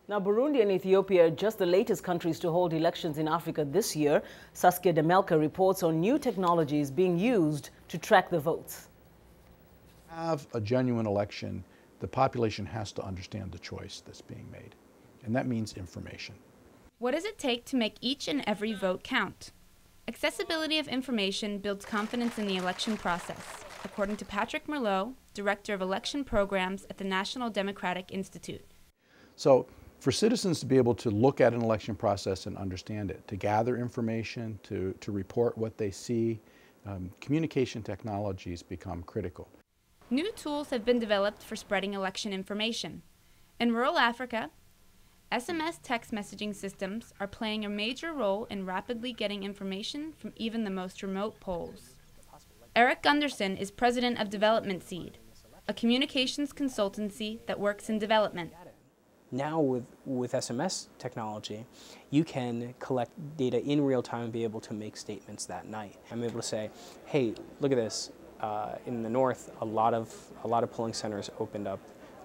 Now, Burundi and Ethiopia are just the latest countries to hold elections in Africa this year. Saskia Melker reports on new technologies being used to track the votes. To have a genuine election, the population has to understand the choice that's being made, and that means information. What does it take to make each and every vote count? Accessibility of information builds confidence in the election process, according to Patrick Merlot, Director of Election Programs at the National Democratic Institute. So, for citizens to be able to look at an election process and understand it, to gather information, to report what they see, communication technologies become critical. New tools have been developed for spreading election information. In rural Africa, SMS text messaging systems are playing a major role in rapidly getting information from even the most remote polls. Eric Gunderson is president of Development Seed, a communications consultancy that works in development. Now with SMS technology, you can collect data in real time and be able to make statements that night. I'm able to say, hey, look at this. In the north, a lot of polling centers opened up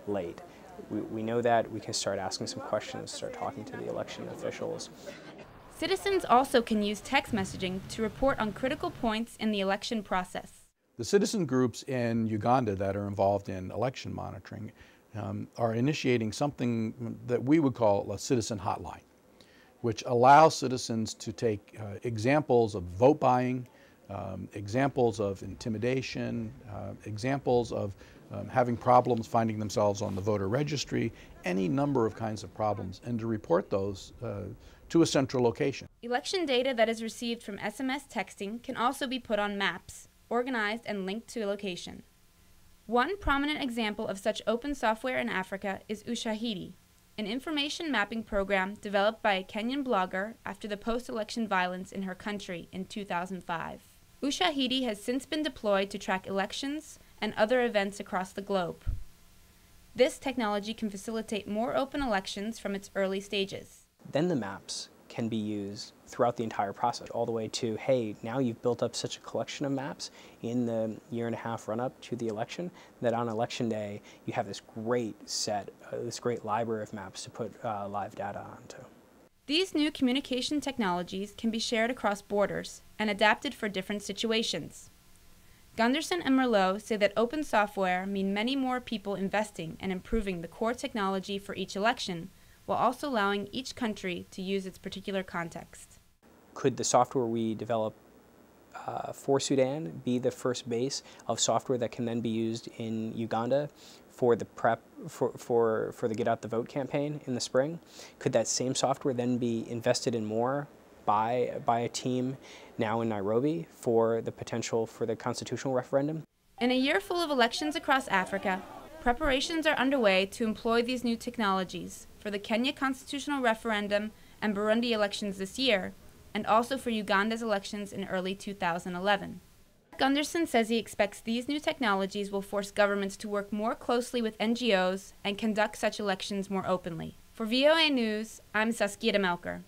late. We know that. We can start asking some questions, start talking to the election officials. Citizens also can use text messaging to report on critical points in the election process. The citizen groups in Uganda that are involved in election monitoring are initiating something that we would call a citizen hotline, which allows citizens to take examples of vote buying, examples of intimidation, examples of having problems finding themselves on the voter registry, any number of kinds of problems, and to report those to a central location. Election data that is received from SMS texting can also be put on maps, organized and linked to a location. One prominent example of such open software in Africa is Ushahidi, an information mapping program developed by a Kenyan blogger after the post-election violence in her country in 2005. Ushahidi has since been deployed to track elections and other events across the globe. This technology can facilitate more open elections from its early stages. Then the maps can be used throughout the entire process, all the way to, hey, now you've built up such a collection of maps in the year and a half run up to the election that on election day you have this great set, this great library of maps to put live data onto. These new communication technologies can be shared across borders and adapted for different situations. Gunderson and Merlot say that open software mean many more people investing and improving the core technology for each election, while also allowing each country to use its particular context. Could the software we develop for Sudan be the first base of software that can then be used in Uganda for the prep for the Get Out the Vote campaign in the spring? Could that same software then be invested in more by a team now in Nairobi for the potential for the constitutional referendum? In a year full of elections across Africa, preparations are underway to employ these new technologies for the Kenya constitutional referendum and Burundi elections this year, and also for Uganda's elections in early 2011. Gunderson says he expects these new technologies will force governments to work more closely with NGOs and conduct such elections more openly. For VOA News, I'm Saskia Melker.